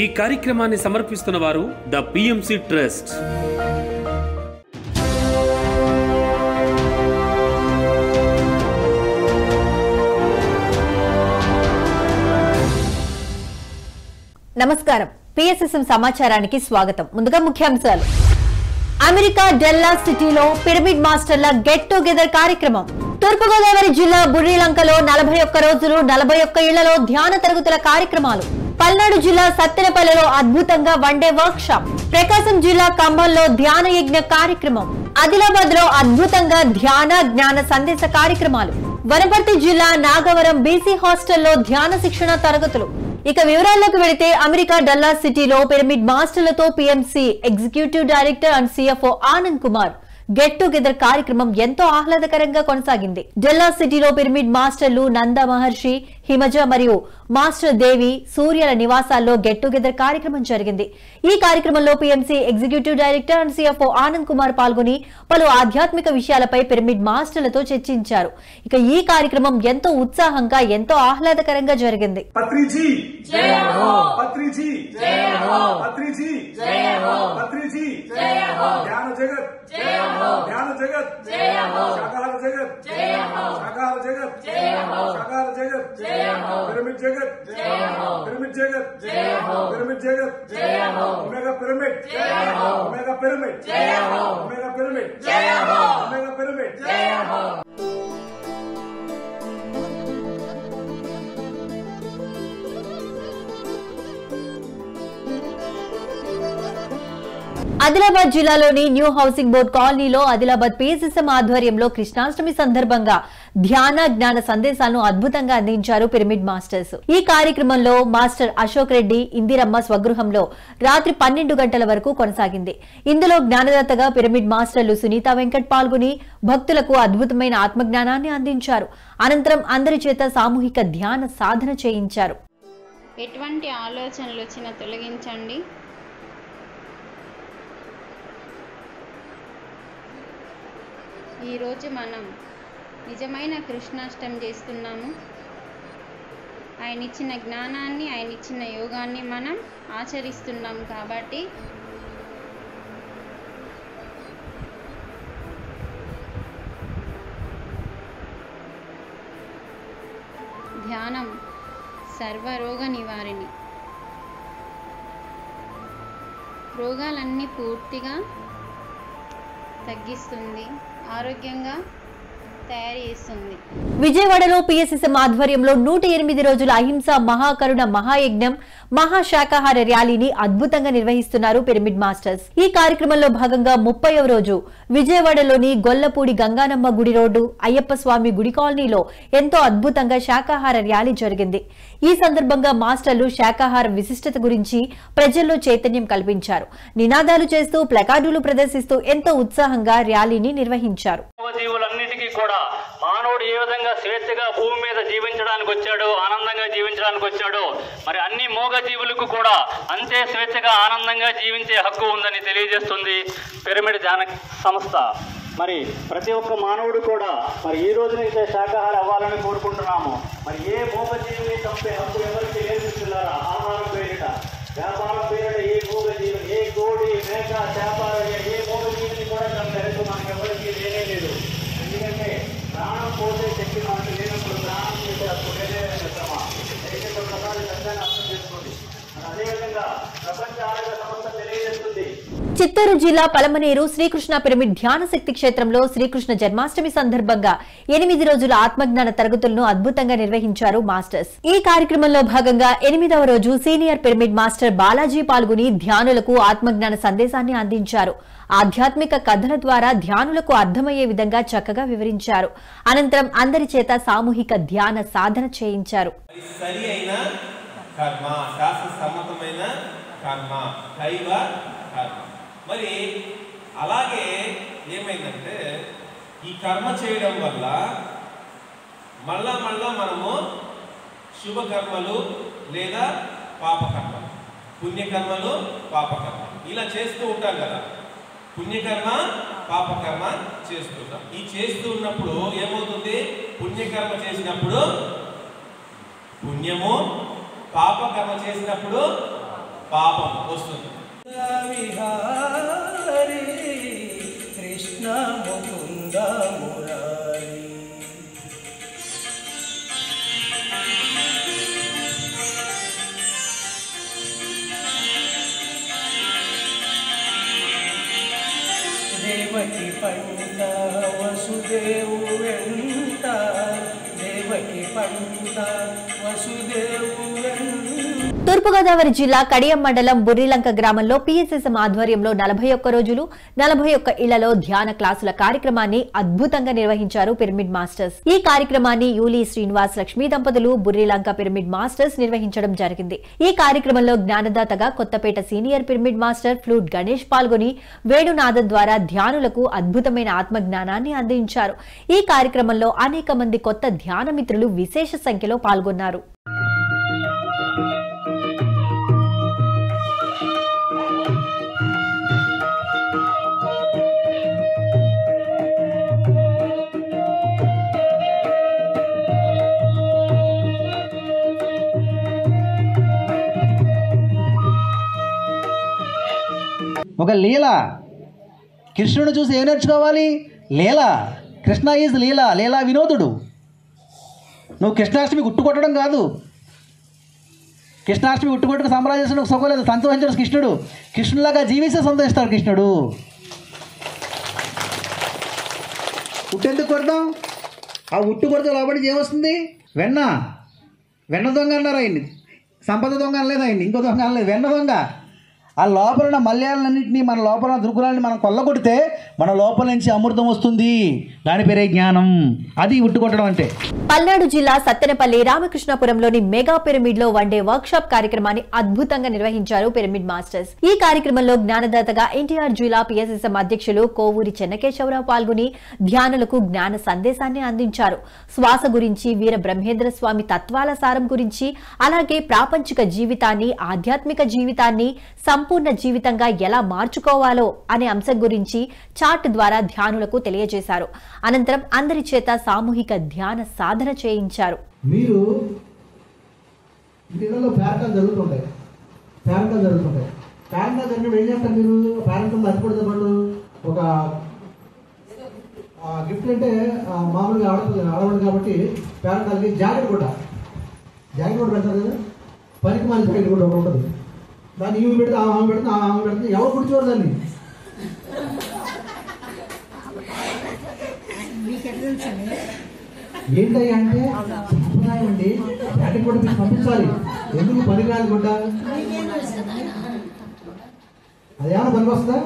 ఈ కార్యక్రమాన్ని సమర్పిస్తున్న వారు ద పిఎంసి ట్రస్ట్. నమస్కారం. పిఎస్ఎస్ఎం సమాచారానికి స్వాగతం. ముందుగా ముఖ్యాంశాలు. అమెరికా డల్లాస్ సిటీలో పిరమిడ్ మాస్టర్ల గెట్ టుగెదర్ కార్యక్రమం. తూర్పుగోదావరి జిల్లా బుర్రిలంకలో 41 రోజులు 41 ఇళ్లలో ధ్యాన తరగతుల కార్యక్రమాలు. పల్నాడు జిల్లా సత్తెనపల్లిలో అద్భుతంగా వన్డే వర్క్ షాప్. ప్రకాశం జిల్లా ఖమ్మంలో ధ్యాన యజ్ఞ కార్యక్రమం. ఆదిలాబాద్ లో అద్భుతంగా ధ్యాన జ్ఞాన సందేశ కార్యక్రమాలు. వనపర్తి జిల్లా నాగవరం బీసీ హాస్టల్లో ధ్యాన శిక్షణ తరగతులు. ఇక వివరాల్లోకి వెళితే అమెరికా డల్లాస్ సిటీలో పిరమిడ్ మాస్టర్లతో PMC executive director and CFO Anand Kumar get together కార్యక్రమం ఎంతో ఆహ్లాదకరంగా కొనసాగింది. డల్లాస్ సిటీలో పిరమిడ్ మాస్టర్లు నంద మహర్షి, హిమజ మరియు మాస్టర్ దేవి సూర్యల నివాసాల్లో గెట్ టుగెదర్ కార్యక్రమం జరిగింది. ఈ కార్యక్రమంలో PMC executive director and CFO Anand Kumar పాల్గొని పలు ఆధ్యాత్మిక విషయాలపై పిరమిడ్ మాస్టర్లతో చర్చించారు. ఇక ఈ కార్యక్రమం ఎంతో ఉత్సాహంగా ఎంతో ఆహ్లాదకరంగా జరిగింది. ఆదిలాబాద్ జిల్లాలోని న్యూ హౌసింగ్ బోర్డ్ కాలనీలో ఆదిలాబాద్ పిఎస్ఎస్ఎం ఆధ్వర్యంలో కృష్ణాష్టమి సందర్భంగా ధ్యాన జ్ఞాన సందేశాలను అద్భుతంగా అందించారు పిరమిడ్ మాస్టర్స్. ఈ కార్యక్రమంలో మాస్టర్ అశోక్ రెడ్డి ఇందిరమ్మ స్వగృహంలో రాత్రి 12 గంటల వరకు కొనసాగింది. ఇందులో జ్ఞానదాతగా పిరమిడ్ మాస్టర్లు సునీత వెంకట్ పాల్గొని భక్తులకు అద్భుతమైన ఆత్మజ్ఞానాన్ని అందించారు. అనంతరం అందరి చేత సామూహిక ధ్యాన సాధన చేయించారు. ఎటువంటి ఆలోచనలు వచ్చినా తొలగించండి. ఈరోజు మనం నిజమైన కృష్ణాష్టమి చేస్తున్నాము. ఆయన ఇచ్చిన జ్ఞానాన్ని, ఆయన ఇచ్చిన యోగాన్ని మనం ఆచరిస్తున్నాం. కాబట్టి ధ్యానం సర్వరోగ నివారిణి. రోగాలన్నీ పూర్తిగా తగ్గిస్తుంది, ఆరోగ్యంగా తయారు చేస్తుంది. విజయవాడలో పిఎస్ఎస్ఎం ఆధ్వర్యంలో 108 రోజుల అహింస మహాకరుణ మహాయజ్ఞం మహాశాకాహార ర్యాలీని అద్భుతంగా నిర్వహిస్తున్నారు పిరమిడ్ మాస్టర్స్. ఈ కార్యక్రమంలో భాగంగా 30వ రోజు విజయవాడలోని గొల్లపూడి గంగానమ్మ గుడి రోడ్డు అయ్యప్ప స్వామి గుడి కాలనీలో ఎంతో అద్భుతంగా శాకాహార ర్యాలీ జరిగింది. ఈ సందర్భంగా మాస్టర్లు శాకాహార విశిష్టత గురించి ప్రజల్లో చైతన్యం కల్పించారు. నినాదాలు చేస్తూ ప్లకార్డులు ప్రదర్శిస్తూ ఎంతో ఉత్సాహంగా ర్యాలీని నిర్వహించారు. మానవుడు ఏ విధంగా స్వేచ్ఛగా భూమి మీద జీవించడానికి వచ్చాడో, ఆనందంగా జీవించడానికి వచ్చాడో, మరి అన్ని మూగ జీవులకు కూడా అంతే స్వేచ్ఛగా ఆనందంగా జీవించే హక్కు ఉందని తెలియజేస్తుంది పిరమిడ్ ధ్యాన సంస్థ. మరి ప్రతి ఒక్క మానవుడు కూడా మరి ఈ రోజునైతే శాకాహార అవ్వాలని కోరుకుంటున్నాము. మరి ఏ మూగ జీవిని చంపే హక్కు ఎవరికి నేర్పిస్తున్నారా? ఆహారం పేరిట, వ్యాపారం పేరిట ఏ మూగ జీవి, ఏ కోడి, మేక, చేప, ఏ మూగ జీవిని కూడా చంపే హక్కు మనకు ఎవరికి లేనే లేదు. ఎందుకంటే ప్రాణం పోసే శక్తి మనకు లేనప్పుడు ప్రాణం చేసే అప్పుడు ఏదైనా చేస్తామా? దయచేసి ఒకసారి సత్యాన్ని అర్థం చేసుకోండి. అదేవిధంగా ప్రపంచ ఆరోగ్య సంస్థ తెలియజేస్తుంది. చిత్తూరు జిల్లా పలమనేరు శ్రీకృష్ణ పిరమిడ్ ధ్యాన శక్తి క్షేత్రంలో శ్రీకృష్ణ జన్మాష్టమి సందర్భంగా 8 రోజుల ఆత్మజ్ఞాన తరగతులను అద్భుతంగా నిర్వహించారు మాస్టర్స్. ఈ కార్యక్రమంలో భాగంగా 8వ రోజు సీనియర్ పిరమిడ్ మాస్టర్ బాలాజీ పాల్గొని ధ్యానులకు ఆత్మజ్ఞాన సందేశాన్ని అందించారు. ఆధ్యాత్మిక కథల ద్వారా ధ్యానులకు అర్థమయ్యే విధంగా చక్కగా వివరించారు. అనంతరం అందరి చేత సామూహిక ధ్యాన సాధన చేయించారు. మరి అలాగే ఏమైందంటే ఈ కర్మ చేయడం వల్ల మళ్ళా మనము శుభకర్మలు లేదా పాపకర్మలు, పుణ్యకర్మలు, పాపకర్మలు ఇలా చేస్తూ ఉంటాం కదా. పుణ్యకర్మ పాపకర్మ చేస్తుంటాం. ఈ చేస్తూ ఉన్నప్పుడు ఏమవుతుంది? పుణ్యకర్మ చేసినప్పుడు పుణ్యము, పాపకర్మ చేసినప్పుడు పాపం వస్తుంది. కృష్ణ ముకుంద మురారి. దేవకి పంట వసుదేవు వెంట, దేవకి పంట వసుదేవు వెంట. తూర్పుగోదావరి జిల్లా కడియం మండలం బుర్రిలంక గ్రామంలో పిఎస్ఎస్ఎం ఆధ్వర్యంలో 41 రోజులు 41 ఇళ్లలో ధ్యాన క్లాసుల కార్యక్రమాన్ని అద్భుతంగా నిర్వహించారు పిరమిడ్ మాస్టర్స్. ఈ కార్యక్రమాన్ని యూలి శ్రీనివాస్ లక్ష్మీ దంపతులు బుర్రిలంక పిరమిడ్ మాస్టర్స్ నిర్వహించడం జరిగింది. ఈ కార్యక్రమంలో జ్ఞానదాతగా Kothapeta senior pyramid master flute Ganesh పాల్గొని వేణునాదం ద్వారా ధ్యానులకు అద్భుతమైన ఆత్మజ్ఞానాన్ని అందించారు. ఈ కార్యక్రమంలో అనేక మంది కొత్త ధ్యాన మిత్రులు విశేష సంఖ్యలో పాల్గొన్నారు. ఒక లీల, కృష్ణుడు చూసి ఏం నేర్చుకోవాలి? లీల. కృష్ణ ఈజ్ లీల, లీలా వినోదుడు. నువ్వు కృష్ణాష్టమి గుట్టుకొట్టడం కాదు. కృష్ణాష్టమి గుట్టుకొట్టుకు సంబరాలు చేసిన సుఖం లేదు, సంతోషించడు కృష్ణుడు. కృష్ణులాగా జీవిస్తే సంతోషిస్తాడు కృష్ణుడు. ఉట్టెందుకు కొడతాం? ఆ ఉట్టు కొడితే లోపలికి ఏమొస్తుంది? వెన్న. వెన్న దొంగ అన్నారు ఆయన్ని. సంపద దొంగ అనలేదు ఆయన్ని, ఇంకో దొంగ అనలేదు, వెన్న దొంగ. ఆ లోపల ఉన్న మల్యాలన్నింటినీ, మన లోపల దుర్గుణాలని మనం కొల్లగొడితే మన లోపల నుంచి అమృతం వస్తుంది. దాని పేరే జ్ఞానం. అది ఉట్టుకొట్టడం అంటే. పల్నాడు జిల్లా సత్తెనపల్లి రామకృష్ణాపురంలోని మెగా పిరమిడ్ లో వన్ డే వర్క్ షాప్ కార్యక్రమాన్ని అద్భుతంగా నిర్వహించారు పిరమిడ్ మాస్టర్స్. ఈ కార్యక్రమంలో జ్ఞానదాతగా ఎన్టీఆర్ జిల్లా పిఎస్ఎస్ఎం అధ్యక్షులు కోవూరి చెన్నకేశవరావు పాల్గొని ధ్యానులకు జ్ఞాన సందేశాన్ని అందించారు. శ్వాస గురించి, వీర బ్రహ్మేంద్ర స్వామి తత్వాల సారం గురించి, అలాగే ప్రాపంచిక జీవితాన్ని, ఆధ్యాత్మిక జీవితాన్ని సంపూర్ణ జీవితంగా ఎలా మార్చుకోవాలో అనే అంశం గురించి చార్ట్ ద్వారా ధ్యానులకు తెలియజేశారు. అనంతరం అందరి చేత సామూహిక ధ్యాన సాధన చేయించారు. మీరు ఇళ్లలో పేరంటాలు జరుగుతుంటాయి. పేరంటాలు జరిగినప్పుడు ఏం చేస్తారు? మీరు పేరంటం అతిపడితే వాళ్ళు ఒక గిఫ్ట్ అంటే మామూలుగా ఆడవాళ్ళు కాబట్టి పేరంటాలకి జాకెట్ కూడా పెడతారు కదా. పనికి మన జాకెట్ కూడా ఒకటి ఉంటుంది. దాన్ని ఇవి పెడితే ఆమె పెడితే ఎవరు కూర్చోరు దాన్ని. ఏంటయ్యా అంటే సంప్రదాయం అండి, జాకెట్ కూడా మీరు పంపించాలి. ఎందుకు పనికిరాలి గుడ్డ? అదేమన్నా పనికి వస్తుందా?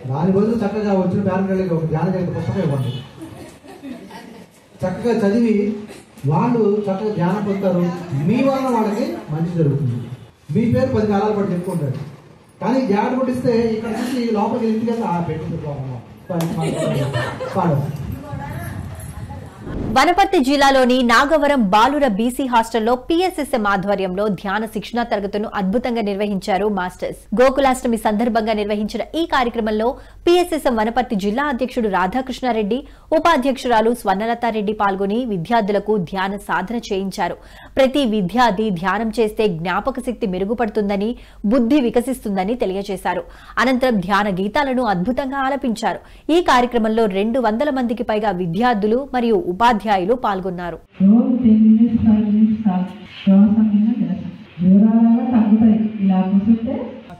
దాని బదులు చక్కగా వచ్చిన పేరెంట్లకి ఒక ధ్యాన జగత పుస్తకం ఇవ్వండి. చక్కగా చదివి వాళ్ళు చక్కగా ధ్యానం పొందుతారు. మీ వలన వాళ్ళకి మంచి జరుగుతుంది. మీ పేరు 10 కాలాల పాటు చెప్పుకుంటాడు. కానీ జాకెట్ కొట్టిస్తే ఇక్కడ నుంచి లోపలికి ఇంటికి పెట్టింది పాడు. వనపర్తి జిల్లాలోని నాగవరం బాలుర బీసీ హాస్టల్లో పిఎస్ఎస్ఎం ఆధ్వర్యంలో ధ్యాన శిక్షణ తరగతులను అద్భుతంగా నిర్వహించారు మాస్టర్స్. గోకులాష్టమి సందర్భంగా నిర్వహించిన ఈ కార్యక్రమంలో పిఎస్ఎస్ఎం వనపర్తి జిల్లా అధ్యక్షుడు రాధాకృష్ణారెడ్డి, ఉపాధ్యక్షురాలు స్వర్ణలతారెడ్డి పాల్గొని విద్యార్థులకు ధ్యాన సాధన చేయించారు. ప్రతి విద్యార్థి ధ్యానం చేస్తే జ్ఞాపక శక్తి మెరుగుపడుతుందని, బుద్ధి వికసిస్తుందని తెలియజేశారు. అనంతరం ధ్యాన గీతాలను అద్భుతంగా ఆలపించారు. ఈ కార్యక్రమంలో 200 మందికి పైగా విద్యార్థులు మరియు ఉపాధ్యాయులు పాల్గొన్నారు.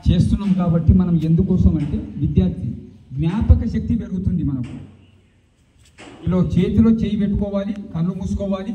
చేస్తున్నాం కాబట్టి మనం ఎందుకోసం అంటే విద్యార్థి జ్ఞాపక శక్తి పెరుగుతుంది. మనకు ఇలా చేతిలో చేయి పెట్టుకోవాలి, కళ్ళు మూసుకోవాలి,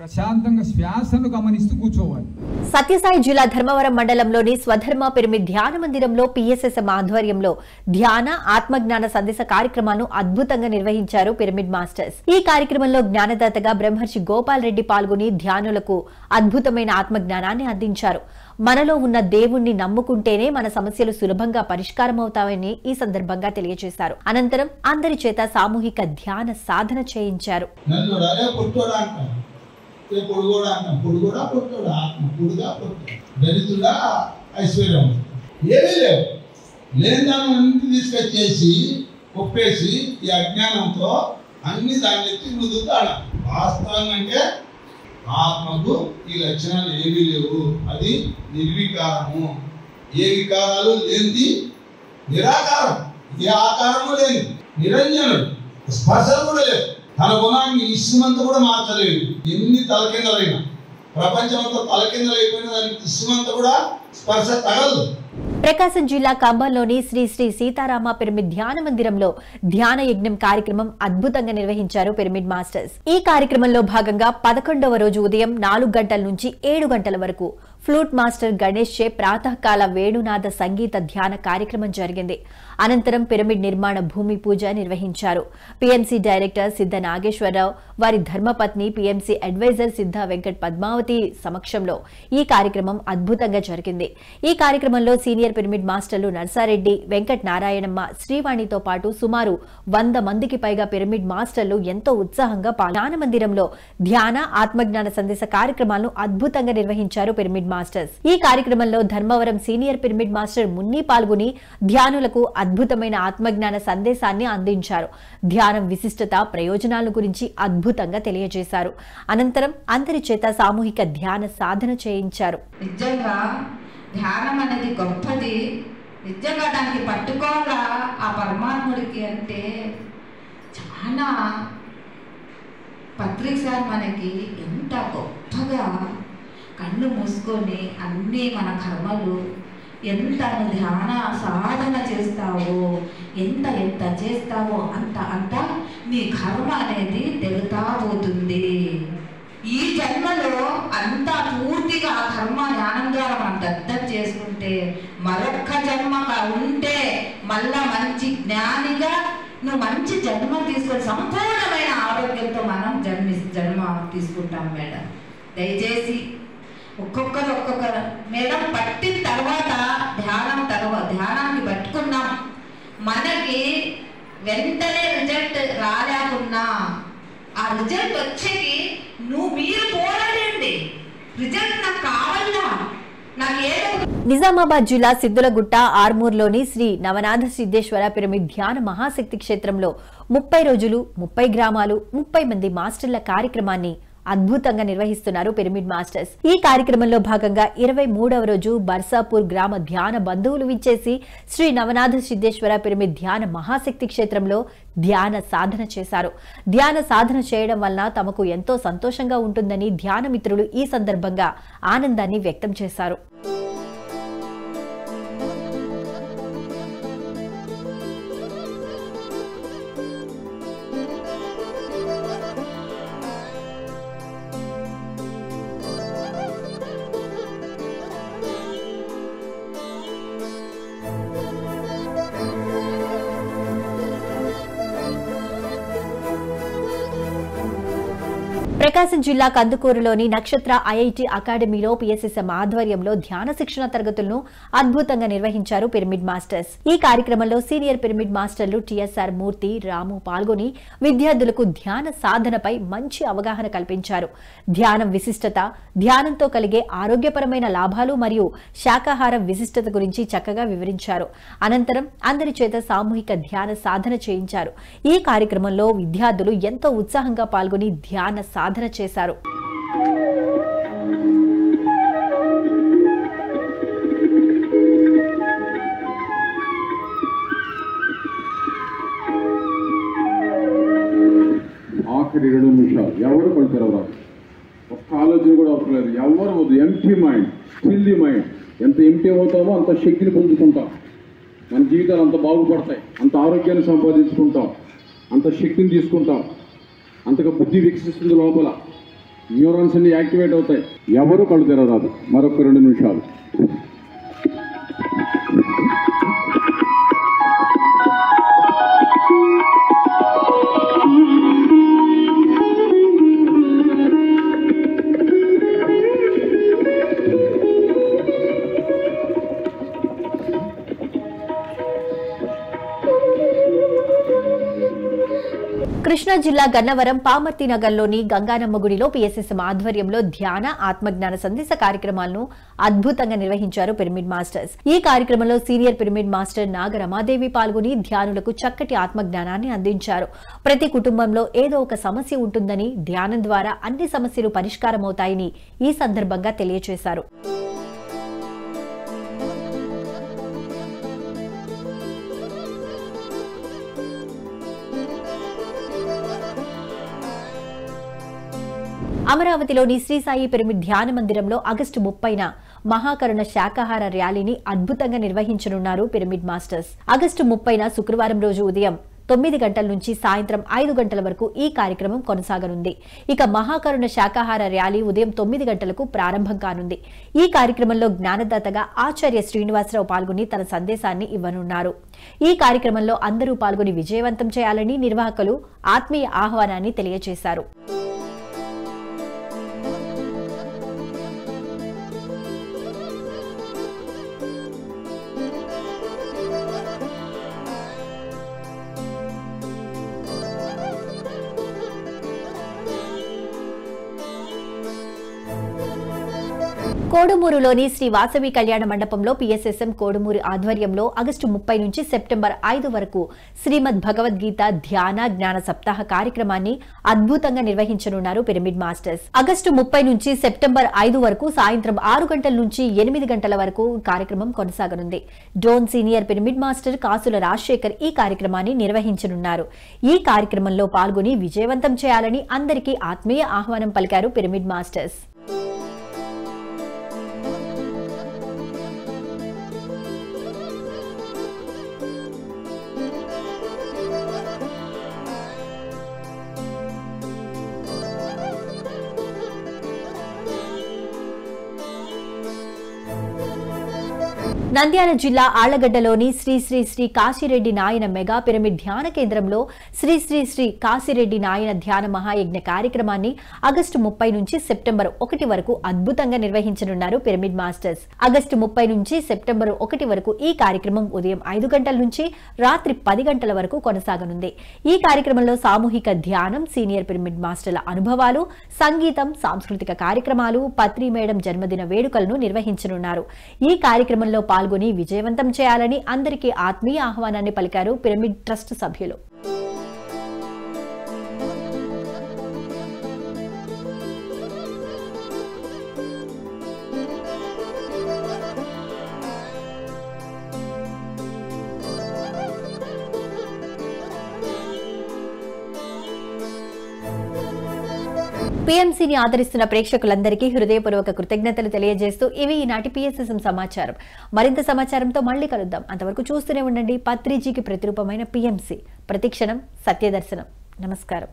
ప్రశాంతంగా శ్వాసను గమనిస్తూ కూర్చోవాలి. సత్యసాయి జిల్లా ధర్మవరం మండలంలోని స్వధర్మ పిరమిడ్ ధ్యాన మందిరంలో పిఎస్ఎస్ఎం ఆధ్వర్యంలో ధ్యాన ఆత్మజ్ఞాన సందేశ కార్యక్రమాలను అద్భుతంగా నిర్వహించారు పిరమిడ్ మాస్టర్స్. ఈ కార్యక్రమంలో జ్ఞానదాతగా బ్రహ్మర్షి గోపాల్ రెడ్డి పాల్గొని ధ్యానులకు అద్భుతమైన ఆత్మజ్ఞానాన్ని అందించారు. మనలో ఉన్న దేవుణ్ణి నమ్ముకుంటేనే మన సమస్యలు సులభంగా పరిష్కారమవుతాయని ఈ సందర్భంగా తెలియజేశారు. అనంతరం అందరి చేత సామూహిక ధ్యాన సాధన చేయించారు. పొడుగోడా అంటాం, పొడుగోడా పొట్టోడా, ఆత్మ పొడుగా పొట్టు, దరిద్రుడా ఐశ్వర్యం, ఏమీ లేవు. లేని దాన్ని అన్ని తీసుకొచ్చేసి ఒప్పేసి ఈ అజ్ఞానంతో అన్ని దాన్ని ఎత్తి రుద్దుతాడు. వాస్తవంగా అంటే ఆత్మకు ఈ లక్షణాలు ఏమీ లేవు. అది నిర్వికారము. ఏ వికారాలు లేనిది నిరాకారం. ఏ ఆకారము లేని నిరంజనుడు. స్పర్శలు కూడా లేవు. తన గుణాన్ని ఇసుమంతా కూడా మార్చలేదు. ఎన్ని తలకిందలైనా ప్రపంచం అంతా తలకిందలైపోయినా దానికి ఇసుమంతా కూడా స్పర్శ తగలదు. ప్రకాశం జిల్లా కంబంలోని శ్రీ శ్రీ సీతారామ పిరమిడ్ ధ్యాన మందిరంలో ధ్యాన యజ్ఞం కార్యక్రమం అద్భుతంగా నిర్వహించారు పిరమిడ్ మాస్టర్స్. ఈ కార్యక్రమంలో భాగంగా 11వ రోజు ఉదయం 4 గంటల నుంచి 7 గంటల వరకు ఫ్లూట్ మాస్టర్ గణేష్ చే ప్రాతకాల వేణునాద సంగీత ధ్యాన కార్యక్రమం జరిగింది. అనంతరం పిరమిడ్ నిర్మాణ భూమి పూజ నిర్వహించారు. పీఎంసీ డైరెక్టర్ సిద్ధ నాగేశ్వరరావు, వారి ధర్మపత్ని పీఎంసీ అడ్వైజర్ సిద్ధ వెంకట్ పద్మావతి సమక్షంలో ఈ కార్యక్రమం అద్భుతంగా జరిగింది. ఈ కార్యక్రమంలో సీనియర్ పిరమిడ్ మాస్టర్లు నర్సారెడ్డి, వెంకట్ నారాయణమ్మ, శ్రీవాణితో పాటు సుమారు 100 మందికి పైగా పిరమిడ్ మాస్టర్లు ఎంతో ఉత్సాహంగా ధ్యాన మందిరంలో ధ్యాన ఆత్మజ్ఞాన సందేశ కార్యక్రమాలను అద్భుతంగా నిర్వహించారు పిరమిడ్ మాస్టర్స్. ఈ కార్యక్రమంలో Dharmavaram senior pyramid master Munni పాల్గొని ధ్యానులకు అద్భుతమైన ఆత్మజ్ఞాన సందేశాన్ని అందించారు. ధ్యానం విశిష్టత, ప్రయోజనాల గురించి అద్భుతంగా తెలియజేశారు. అనంతరం అందరి చేత సామూహిక ధ్యాన సాధన చేయించారు. నిజంగా ధ్యానం అనేది గొప్పది. నిజంగా దానికి పట్టుకోవాలా ఆ పరమాత్ముడికి అంటే చాలా పత్రిక సార్ మనకి ఎంత గొప్పగా కళ్ళు మూసుకొని అన్నీ మన కర్మలు ఎంత ధ్యాన సాధన చేస్తావో, ఎంత చేస్తావో అంత నీ కర్మ అనేది తెగుతా పోతుంది. ఈ జన్మలో అంతా పూర్తిగా ఆ కర్మ జ్ఞానం ద్వారా మనం దత్తత చేసుకుంటే మరొక్క జన్మ ఉంటే మళ్ళా మంచి జ్ఞానిగా నువ్వు మంచి జన్మ తీసుకొని సంపూర్ణమైన ఆరోగ్యంతో మనం జన్మ తీసుకుంటాం మేడం. దయచేసి ఒక్కొక్కరు మేడం పట్టిన తర్వాత ధ్యానాన్ని పట్టుకున్నాం, మనకి వెంటనే రిజల్ట్ రాలేకున్నా ఆ రిజల్ట్ వచ్చేకి మీరు పోరాడండి. రిజల్ట్ నాకు కావాలా, నిజామాబాద్ జిల్లా సిద్దులగుట్ట ఆర్మూర్లోని శ్రీ నవనాథ సిద్ధేశ్వర పిరమిడ్ ధ్యాన మహాశక్తి క్షేత్రంలో 30 రోజులు 30 గ్రామాలు 30 మంది మాస్టర్ల కార్యక్రమాన్ని అద్భుతంగా నిర్వహిస్తున్నారు పిరమిడ్ మాస్టర్స్. ఈ కార్యక్రమంలో భాగంగా 23వ రోజు బర్సాపూర్ గ్రామ ధ్యాన బంధువులు విచ్చేసి శ్రీ నవనాథ సిద్ధేశ్వర పిరమిడ్ ధ్యాన మహాశక్తి క్షేత్రంలో ధ్యాన సాధన చేశారు. ధ్యాన సాధన చేయడం వలన తమకు ఎంతో సంతోషంగా ఉంటుందని ధ్యాన మిత్రులు ఈ సందర్భంగా ఆనందాన్ని వ్యక్తం చేశారు. ప్రకాశం జిల్లా కందుకూరులోని నక్షత్ర ఐఐటి అకాడమీలో పిఎస్ఎస్ఎం ఆధ్వర్యంలో ధ్యాన శిక్షణ తరగతులను అద్భుతంగా నిర్వహించారు పిరమిడ్ మాస్టర్స్. ఈ కార్యక్రమంలో సీనియర్ పిరమిడ్ మాస్టర్లు టిఎస్ఆర్ మూర్తి, రాము పాల్గొని విద్యార్థులకు ధ్యాన సాధనపై మంచి అవగాహన కల్పించారు. ధ్యానం విశిష్టత, ధ్యానంతో కలిగే ఆరోగ్యపరమైన లాభాలు మరియు శాకాహారం విశిష్టత గురించి చక్కగా వివరించారు. అనంతరం అందరి చేత సామూహిక ధ్యాన సాధన చేయించారు. ఈ కార్యక్రమంలో విద్యార్థులు ఎంతో ఉత్సాహంగా పాల్గొని ధ్యాన సాధన చేశారు. ఆఖరి 2 నిమిషాలు ఎవరు కొడతారు, ఒక్క ఆలోచన కూడా అవసరం లేదు. ఎవరు వద్దు, empty mind, still the mind. ఎంత ఎంటీ అవుతామో అంత శక్తిని పొందుకుంటాం, మన జీవితాలు అంత బాగుపడతాయి, అంత ఆరోగ్యాన్ని సంపాదించుకుంటాం, అంత శక్తిని తీసుకుంటాం, అంతగా బుద్ధి వికసిస్తుంది, లోపల న్యూరాన్స్ అన్ని యాక్టివేట్ అవుతాయి. ఎవరు కళ్ళు తెరవరాదు. మరొక 2 నిమిషాలు. కృష్ణా జిల్లా గన్నవరం పామర్తి నగర్లోని గంగానమ్మ గుడిలో పిఎస్ఎస్ఎం ఆధ్వర్యంలో ధ్యాన ఆత్మజ్ఞాన సందేశ కార్యక్రమాలను అద్భుతంగా నిర్వహించారు పిరమిడ్ మాస్టర్స్. ఈ కార్యక్రమంలో సీనియర్ పిరమిడ్ మాస్టర్ నాగరమాదేవి పాల్గొని ధ్యానులకు చక్కటి ఆత్మజ్ఞానాన్ని అందించారు. ప్రతి కుటుంబంలో ఏదో ఒక సమస్య ఉంటుందని, ధ్యానం ద్వారా అన్ని సమస్యలు పరిష్కారమవుతాయని ఈ సందర్భంగా తెలియజేశారు. అమరావతిలోని శ్రీ సాయి పిరమిడ్ ధ్యాన మందిరంలో ఆగస్టు 30న మహాకరుణ శాకాహార ర్యాలీని అద్భుతంగా నిర్వహించనున్నారు పిరమిడ్ మాస్టర్స్. ఆగస్టు 30న శుక్రవారం రోజు ఉదయం 9 గంటల నుంచి సాయంత్రం 5 గంటల వరకు ఈ కార్యక్రమం కొనసాగనుంది. ఇక మహాకరుణ శాకాహార ర్యాలీ ఉదయం 9 గంటలకు ప్రారంభం కానుంది. ఈ కార్యక్రమంలో జ్ఞానదాతగా ఆచార్య శ్రీనివాసరావు పాల్గొని తన సందేశాన్ని ఇవ్వనున్నారు. ఈ కార్యక్రమంలో అందరూ పాల్గొని విజయవంతం చేయాలని నిర్వాహకులు ఆత్మీయ ఆహ్వానాన్ని తెలియజేశారు. కోడుమూరులోని శ్రీ వాసవి కళ్యాణ మండపంలో పిఎస్ఎస్ఎం కోడుమూరు ఆధ్వర్యంలో ఆగస్టు 30 నుంచి సెప్టెంబర్ 5 వరకు శ్రీమద్ భగవద్గీత ధ్యాన జ్ఞాన సప్తాహ కార్యక్రమాన్ని అద్భుతంగా నిర్వహించనున్నారు పిరమిడ్ మాస్టర్స్. ఆగస్టు 30 నుంచి సెప్టెంబర్ 5 వరకు సాయంత్రం 6 గంటల నుంచి 8 గంటల వరకు కార్యక్రమం కొనసాగనుంది. డోన్ సీనియర్ పిరమిడ్ మాస్టర్ కాసుల రాజశేఖర్ ఈ కార్యక్రమాన్ని నిర్వహించనున్నారు. ఈ కార్యక్రమంలో పాల్గొని విజయవంతం చేయాలని అందరికీ ఆత్మీయ ఆహ్వానం పలికారు పిరమిడ్ మాస్టర్స్. నంద్యాల జిల్లా ఆళ్లగడ్డలోని శ్రీ శ్రీ శ్రీ కాశీరెడ్డి నాయన మెగా పిరమిడ్ ధ్యాన కేంద్రంలో శ్రీ శ్రీ శ్రీ కాశీరెడ్డి నాయన ధ్యాన మహాయజ్ఞ కార్యక్రమాన్ని ఆగస్టు 30 నుంచి సెప్టెంబర్ 1 వరకు అద్భుతంగా నిర్వహించనున్నారు పిరమిడ్ మాస్టర్స్. ఆగస్టు 30 నుంచి సెప్టెంబర్ 1 వరకు ఈ కార్యక్రమం ఉదయం 5 గంటల నుంచి రాత్రి 10 గంటల వరకు కొనసాగనుంది. ఈ కార్యక్రమంలో సామూహిక ధ్యానం, సీనియర్ పిరమిడ్ మాస్టర్ల అనుభవాలు, సంగీతం, సాంస్కృతిక కార్యక్రమాలు, పత్రి మేడం జన్మదిన వేడుకలను నిర్వహించనున్నారు. ఈ కార్యక్రమంలో పాల్గొని విజయవంతం చేయాలని అందరికీ ఆత్మీయ ఆహ్వానాన్ని పలికారు పిరమిడ్ ట్రస్ట్ సభ్యులు. పీఎంసీని ఆదరిస్తున్న ప్రేక్షకులందరికీ హృదయపూర్వక కృతజ్ఞతలు తెలియజేస్తూ ఇవి ఈనాటి పిఎస్ఎస్ఎం సమాచారం. మరింత సమాచారంతో మళ్లీ కలుద్దాం. అంతవరకు చూస్తూనే ఉండండి పత్రిజీకి ప్రతిరూపమైన పిఎంసీ. ప్రతిక్షణం సత్యదర్శనం. నమస్కారం.